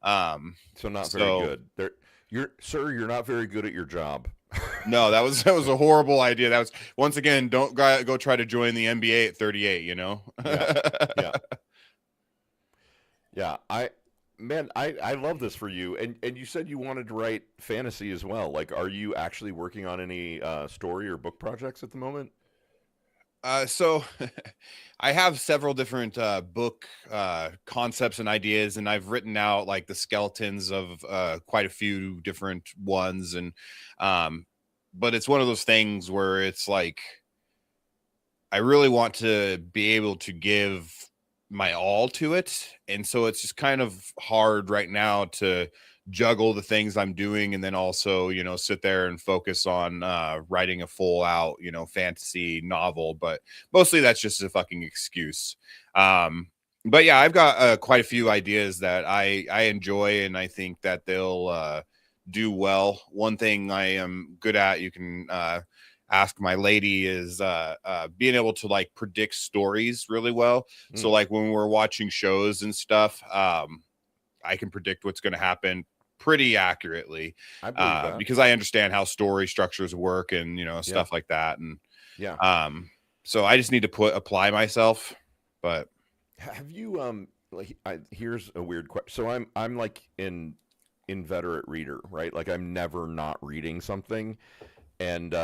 So not very So good. You're not very good at your job. no, that was a horrible idea. That was, once again, don't go try to join the NBA at 38, you know? Yeah. Yeah. Yeah. I love this for you. And you said you wanted to write fantasy as well. Like, are you actually working on any story or book projects at the moment? So I have several different book concepts and ideas, and I've written out like the skeletons of quite a few different ones. And but it's one of those things where it's like I really want to be able to give my all to it. And so it's just kind of hard right now to juggle the things I'm doing and then also, you know, sit there and focus on writing a full out, you know, fantasy novel. But mostly that's just a fucking excuse. But yeah, I've got quite a few ideas that I enjoy, and I think that they'll do well. One thing I am good at, you can ask my lady, is being able to like predict stories really well. So like when we're watching shows and stuff, I can predict what's going to happen pretty accurately I believe that. because I understand how story structures work and, you know, Yeah. stuff like that. And Yeah. so I just need to apply myself. But Have you like here's a weird question. So I'm like an inveterate reader, right? Like I'm never not reading something. And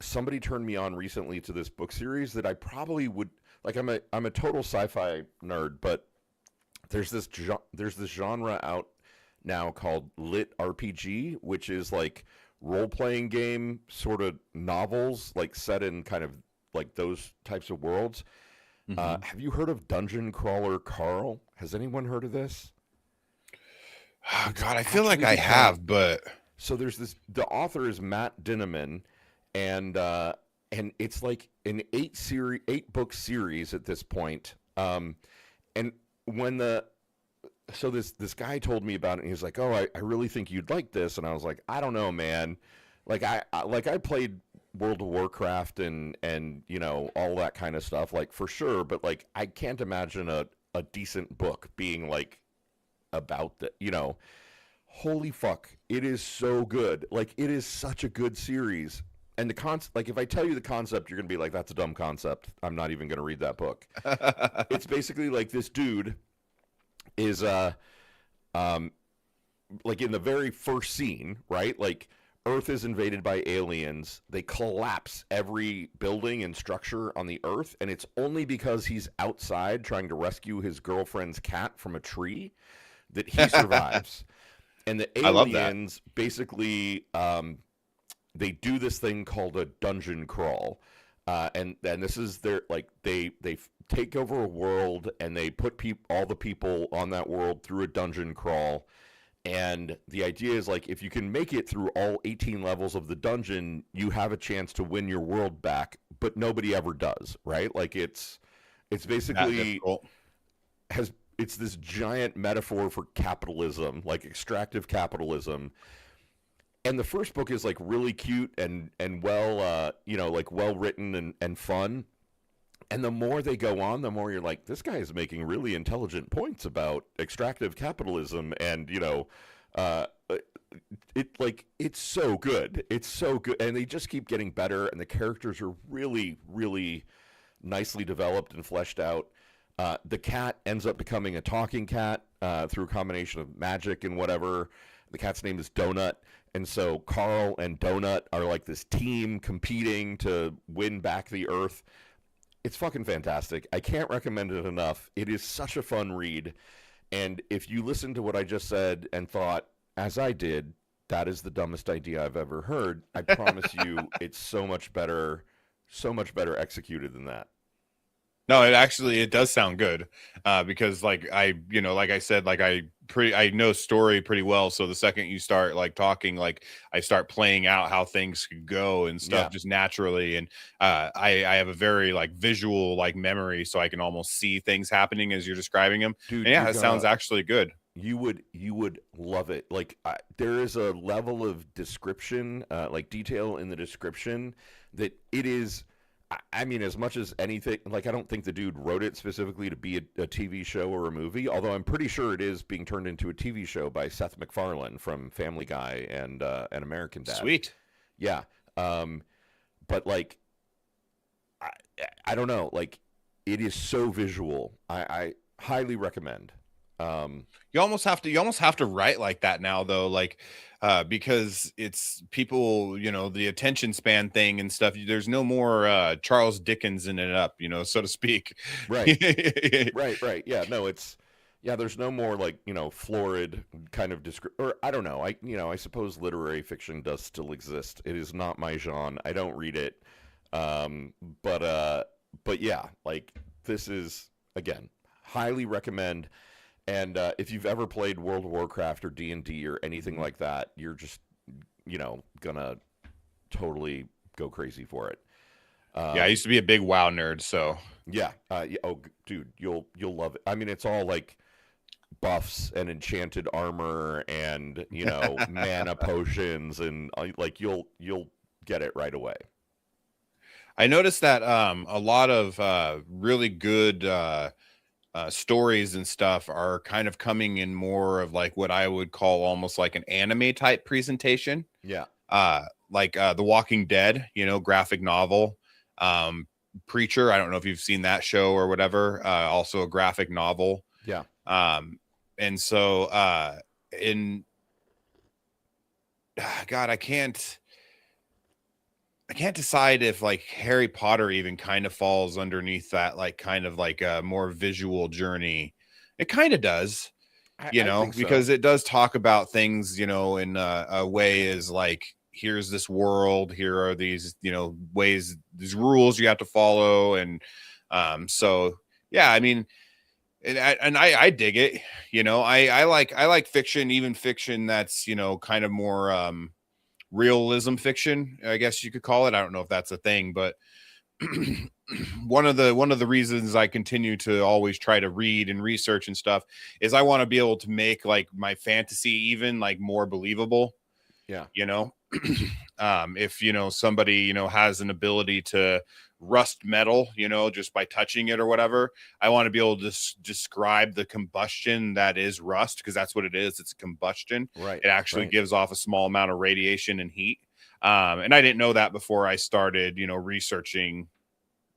somebody turned me on recently to this book series that I probably would like. I'm a total sci-fi nerd, but there's this genre out now called lit RPG, which is like role-playing game sort of novels, like set in kind of like those types of worlds. Have you heard of Dungeon Crawler Carl? Has anyone heard of this? oh, It's God, I feel like actually I become have, but so there's this. The author is Matt Dinneman, and it's like an eight book series at this point. And when the so this guy told me about it, and he was like, "Oh, I really think you'd like this," and I was like, "I don't know, man. Like I played World of Warcraft and you know all that kind of stuff, like for sure, but like I can't imagine a decent book being like about the you know." Holy fuck, it is so good. Like it is such a good series. And the like if I tell you the concept, you're gonna be like, that's a dumb concept. I'm not even gonna read that book. It's basically like this dude is um like in the very first scene, right? Like Earth is invaded by aliens. They collapse every building and structure on the Earth, and it's only because he's outside trying to rescue his girlfriend's cat from a tree that he survives. And the I love that. aliens basically they do this thing called a dungeon crawl, and this is their like they take over a world and they put all the people on that world through a dungeon crawl. And the idea is like if you can make it through all 18 levels of the dungeon, you have a chance to win your world back. But nobody ever does, right? Like it's That basically difficult. has it's this giant metaphor for capitalism, like extractive capitalism. And the first book is like really cute and well you know like well written and fun. And the more they go on, the more you're like, this guy is making really intelligent points about extractive capitalism, and you know, uh, it's so good, it's so good, and they just keep getting better, and the characters are really, really nicely developed and fleshed out. The cat ends up becoming a talking cat through a combination of magic and whatever. The cat's name is Donut, and so Carl and Donut are like this team competing to win back the Earth. It's fucking fantastic. I can't recommend it enough. It is such a fun read. And if you listen to what I just said and thought, as I did, that is the dumbest idea I've ever heard, I promise you it's so much better executed than that. No, it does sound good because like you know, like I said, like I know story pretty well. So the second you start like talking, like I start playing out how things could go and stuff Yeah. just naturally. And I have a very like visual like memory, so I can almost see things happening as you're describing them. Dude, And yeah, you're it sounds gonna actually good. you would love it. Like there is a level of description, like detail in the description that it is. I mean, as much as anything, like I don't think the dude wrote it specifically to be a TV show or a movie. Although I'm pretty sure it is being turned into a TV show by Seth MacFarlane from Family Guy and American Dad. Sweet. Yeah, um, but like I, I don't know, like it is so visual. I highly recommend. Um, You almost have to write like that now though, like because it's people, the attention span thing and stuff. There's no more Charles Dickens in it up, so to speak. right, right. Yeah, no, it's yeah. There's no more like florid kind of or I don't know. I suppose literary fiction does still exist. It is not my genre. I don't read it. Um, but uh, but yeah, like this is again highly recommend. And if you've ever played World of Warcraft or D&D or anything like that, you're just gonna totally go crazy for it. Yeah, I used to be a big WoW nerd, so Yeah. Yeah. Oh, dude, you'll love it. I mean, it's all like buffs and enchanted armor and mana potions and like you'll get it right away. I noticed that a lot of really good stories and stuff are kind of coming in more of like what I would call almost like an anime type presentation. Yeah. Like The Walking Dead, graphic novel. Preacher, I don't know if you've seen that show or whatever. Also a graphic novel. Yeah. And so in God, I can't decide if like Harry Potter even kind of falls underneath that, like kind of like a more visual journey. It kind of does, I think so. because it does talk about things, in a way is like, here's this world, here are these, ways, these rules you have to follow. And so, yeah, I mean, I dig it. I like fiction, even fiction that's, kind of more, realism fiction, I guess you could call it. I don't know if that's a thing, but one of the reasons I continue to always try to read and research and stuff is I want to be able to make like my fantasy even like more believable. Yeah. If somebody has an ability to rust metal, just by touching it or whatever, I want to be able to describe the combustion that is rust, because that's what it is. It's combustion. Right. It actually right. gives off a small amount of radiation and heat. And I didn't know that before I started researching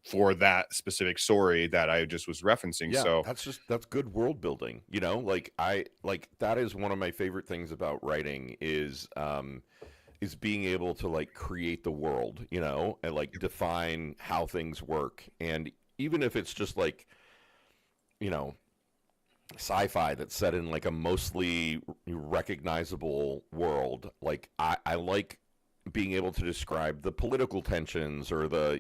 for that specific story that I just was referencing. Yeah, So that's good world building. Like I like that is one of my favorite things about writing is being able to like create the world, and like define how things work. And even if it's just like, you know, sci-fi that's set in like a mostly recognizable world, like I like being able to describe the political tensions or the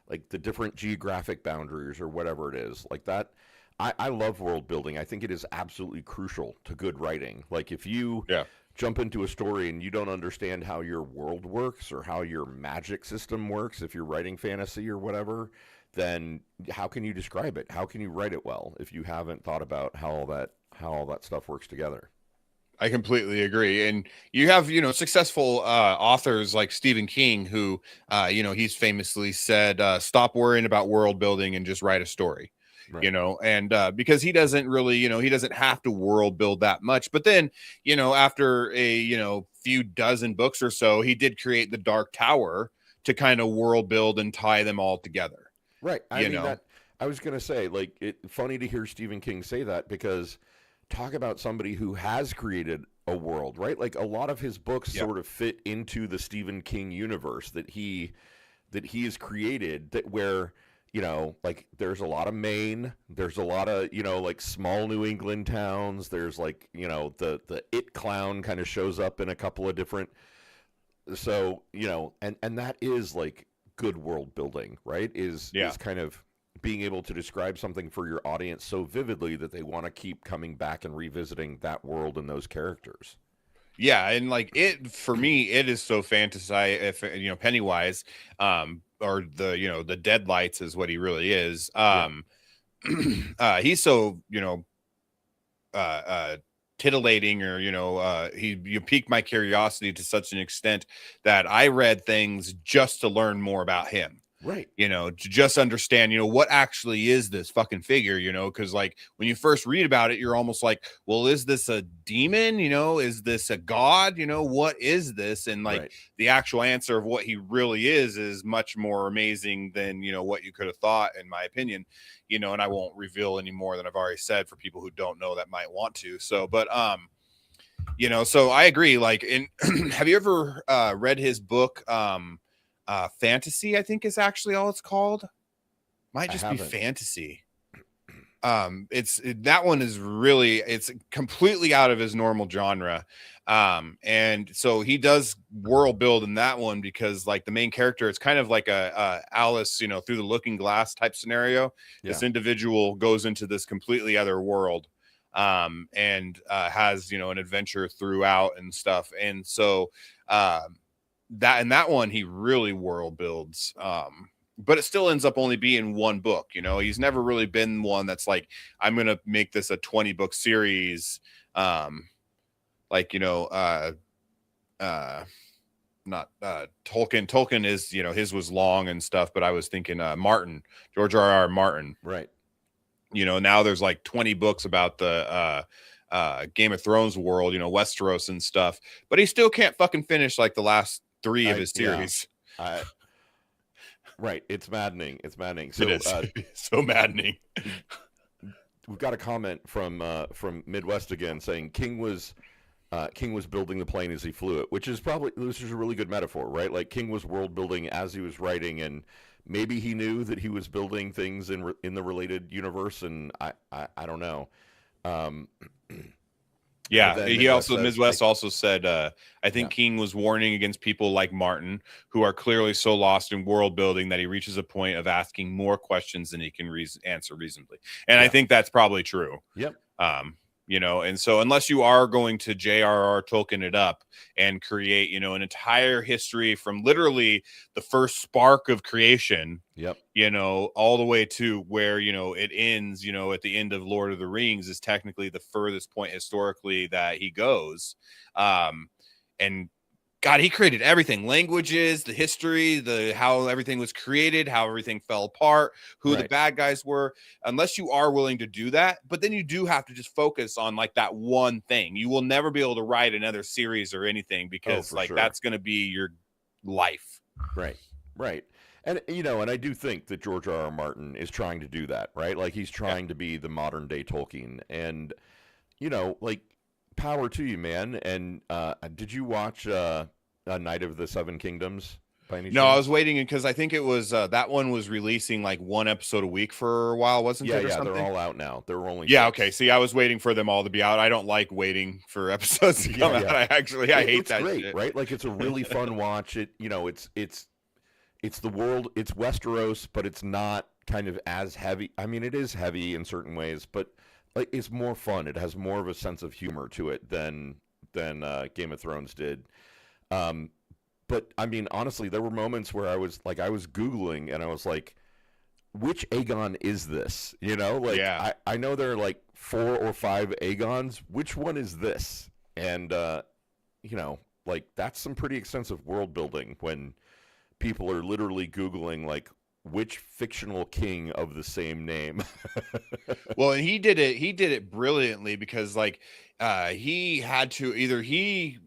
like the different geographic boundaries or whatever it is like that. I love world building. I think it is absolutely crucial to good writing. Like if you yeah. jump into a story and you don't understand how your world works or how your magic system works, if you're writing fantasy or whatever, then how can you describe it? How can you write it well if you haven't thought about how all that stuff works together? I completely agree. And you have, successful authors like Stephen King, who, he's famously said, stop worrying about world building and just write a story, Right. and because he doesn't really, he doesn't have to world build that much. But then, after a, few dozen books or so, he did create the Dark Tower to kind of world build and tie them all together. Right. I mean that I was going to say like funny to hear Stephen King say that because talk about somebody who has created a world, right? Like a lot of his books Yep. sort of fit into the Stephen King universe that he has created that where, like there's a lot of Maine, there's a lot of, like small New England towns, there's like, the it clown kind of shows up in a couple of different so, and that is like good world building, right? Yeah. Is kind of being able to describe something for your audience so vividly that they want to keep coming back and revisiting that world and those characters. Yeah, and like it for me, it is so fantasy. If Pennywise, or the Deadlights is what he really is. Yeah. He's so titillating, or you pique my curiosity to such an extent that I read things just to learn more about him. Right. To just understand, what actually is this fucking figure, because like when you first read about it, you're almost like, well, is this a demon? Is this a god? What is this? And like Right. the actual answer of what he really is much more amazing than, what you could have thought, in my opinion, and I won't reveal any more than I've already said for people who don't know that might want to. So, but, so I agree. Like, have you ever read his book, Fantasy? I think is actually all it's called. Might I just be haven't. Fantasy. That one is really, it's completely out of his normal genre. And so he does world build in that one because like the main character, it's kind of like a Alice, through the looking glass type scenario. Yeah. This individual goes into this completely other world, and has, an adventure throughout and stuff. And so, that one, he really world builds. But it still ends up only being one book. He's never really been one that's like, I'm going to make this a 20 book series. Like, not Tolkien is, his was long and stuff, but I was thinking George R.R. Martin. Right. Now there's like 20 books about the Game of Thrones world, Westeros and stuff, but he still can't fucking finish like the last 3 of his series. Yeah. Right. It's maddening. So, it is so maddening. We've got a comment from Midwest again saying King was building the plane as he flew it, which is this is a really good metaphor, right? Like King was world building as he was writing, and maybe he knew that he was building things in the related universe, and I don't know. Yeah, Midwest also said, I think King was warning against people like Martin, who are clearly so lost in world building that he reaches a point of asking more questions than he can answer reasonably. And I think that's probably true. Yep. And so unless you are going to J.R.R. Tolkien it up and create, an entire history from literally the first spark of creation, yep, all the way to where, it ends, at the end of Lord of the Rings is technically the furthest point historically that he goes. And God, he created everything, languages, the history, how everything was created, how everything fell apart, who the bad guys were, unless you are willing to do that. But then you do have to just focus on like that one thing. You will never be able to write another series or anything because that's going to be your life. Right. Right. And, and I do think that George R.R. Martin is trying to do that, right? Like he's trying to be the modern day Tolkien, and, like, power to you, man. And did you watch A Night of the Seven Kingdoms by any chance? No, I was waiting because I think it was that one was releasing like one episode a week for a while, wasn't it? Yeah, they're all out now. There were only 6. Okay. See, I was waiting for them all to be out. I don't like waiting for episodes to come out. I hate that great, shit. Right? Like it's a really fun watch. It's the world, it's Westeros, but it's not kind of as heavy. I mean, it is heavy in certain ways, but like it's more fun. It has more of a sense of humor to it than Game of Thrones did. But I mean, honestly, there were moments where I was Googling and I was like, which Aegon is this? I know there are like 4 or 5 Aegons. Which one is this? And like that's some pretty extensive world building when people are literally Googling like which fictional king of the same name. Well, and he did it brilliantly because like he had to he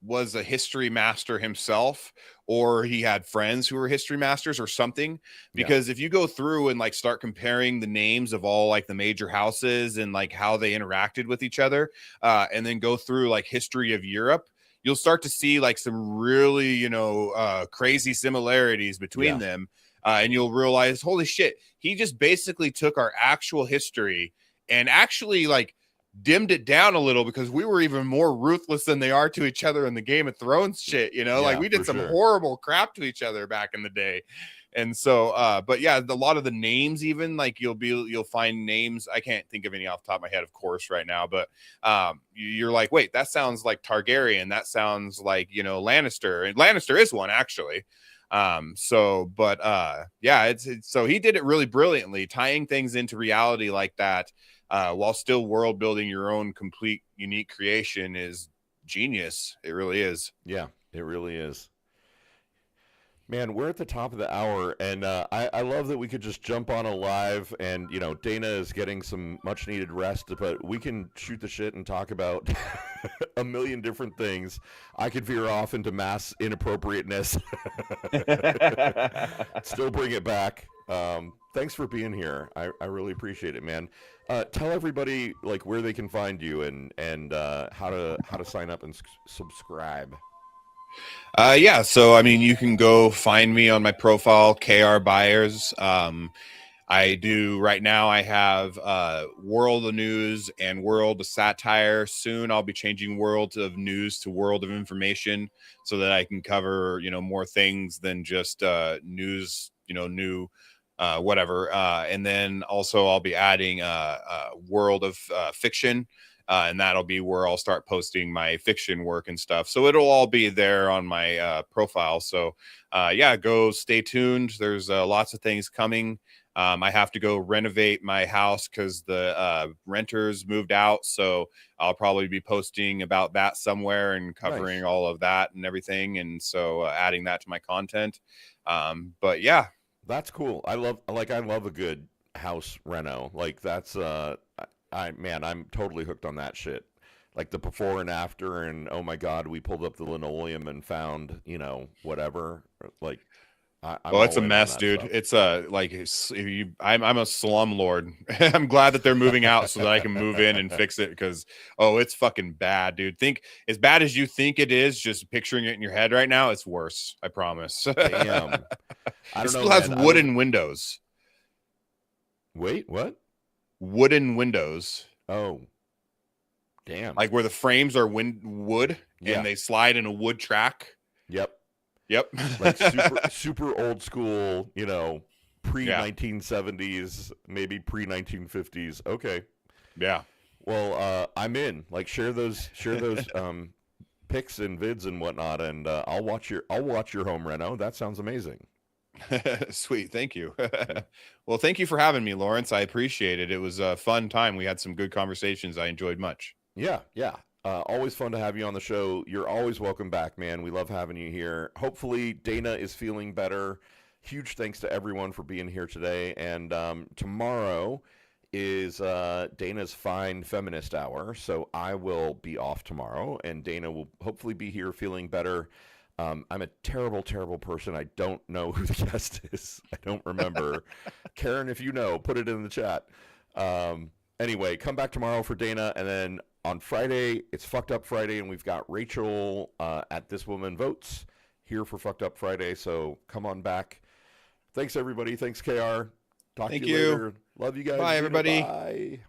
was a history master himself or he had friends who were history masters or something, because if you go through and like start comparing the names of all like the major houses and like how they interacted with each other, and then go through like history of Europe, you'll start to see like some really, crazy similarities between them. And you'll realize, holy shit, he just basically took our actual history and actually like dimmed it down a little because we were even more ruthless than they are to each other in the Game of Thrones shit. Like we did some horrible crap to each other back in the day. And so, but yeah, a lot of the names, even like you'll find names. I can't think of any off the top of my head, of course, right now, but you're like, wait, that sounds like Targaryen. That sounds like, Lannister, and Lannister is one actually. So he did it really brilliantly, tying things into reality like that, while still world building your own complete unique creation is genius. It really is. Yeah, it really is. Man, we're at the top of the hour, and I love that we could just jump on a live, and Dana is getting some much needed rest, but we can shoot the shit and talk about a million different things. I could veer off into mass inappropriateness, still bring it back. Thanks for being here. I really appreciate it, man. Tell everybody like where they can find you and how to sign up and subscribe. Yeah, so I mean, you can go find me on my profile, KR Byers. I do right now. I have World of News and World of Satire. Soon, I'll be changing World of News to World of Information, so that I can cover more things than just news. New whatever. And then also, I'll be adding World of Fiction. And that'll be where I'll start posting my fiction work and stuff. So it'll all be there on my profile. So yeah, go stay tuned. There's lots of things coming. I have to go renovate my house because the renters moved out. So I'll probably be posting about that somewhere and covering Nice. all of that and everything. And so adding that to my content. But yeah. That's cool. I love a good house reno. Like that's man, I'm totally hooked on that shit. Like the before and after, and oh my god, we pulled up the linoleum and found whatever. Like I'm Oh, it's a all in on mess, that dude. stuff. It's I'm a slum lord. I'm glad that they're moving out so that I can move in and fix it because it's fucking bad, dude. Think as bad as you think it is, just picturing it in your head right now, it's worse. I promise. Damn. I It don't know, still has man. wooden windows. Wait, what? Wooden windows. Oh, damn. Like where the frames are wood Yeah. and they slide in a wood track. Yep. Yep. Like super old school, pre Yeah. 1970s, maybe pre 1950s. Okay. Yeah. Well, I'm in. Like share those pics and vids and whatnot, and I'll watch your home reno. That sounds amazing. Sweet. Thank you. Well, thank you for having me, Lawrence. I appreciate it. It was a fun time. We had some good conversations. I enjoyed much. Yeah, yeah. Always fun to have you on the show. You're always welcome back, man. We love having you here. Hopefully, Dana is feeling better. Huge thanks to everyone for being here today. And tomorrow is Dana's Fine Feminist Hour. So I will be off tomorrow, and Dana will hopefully be here feeling better. I'm a terrible, terrible person. I don't know who the guest is. I don't remember. Karen, if you know, put it in the chat. Anyway, come back tomorrow for Dana, and then on Friday, it's Fucked Up Friday, and we've got Rachel at This Woman Votes here for Fucked Up Friday, so come on back. Thanks, everybody. Thanks, KR. Talk Thank to you you. later. Love you guys. Bye, everybody. Bye.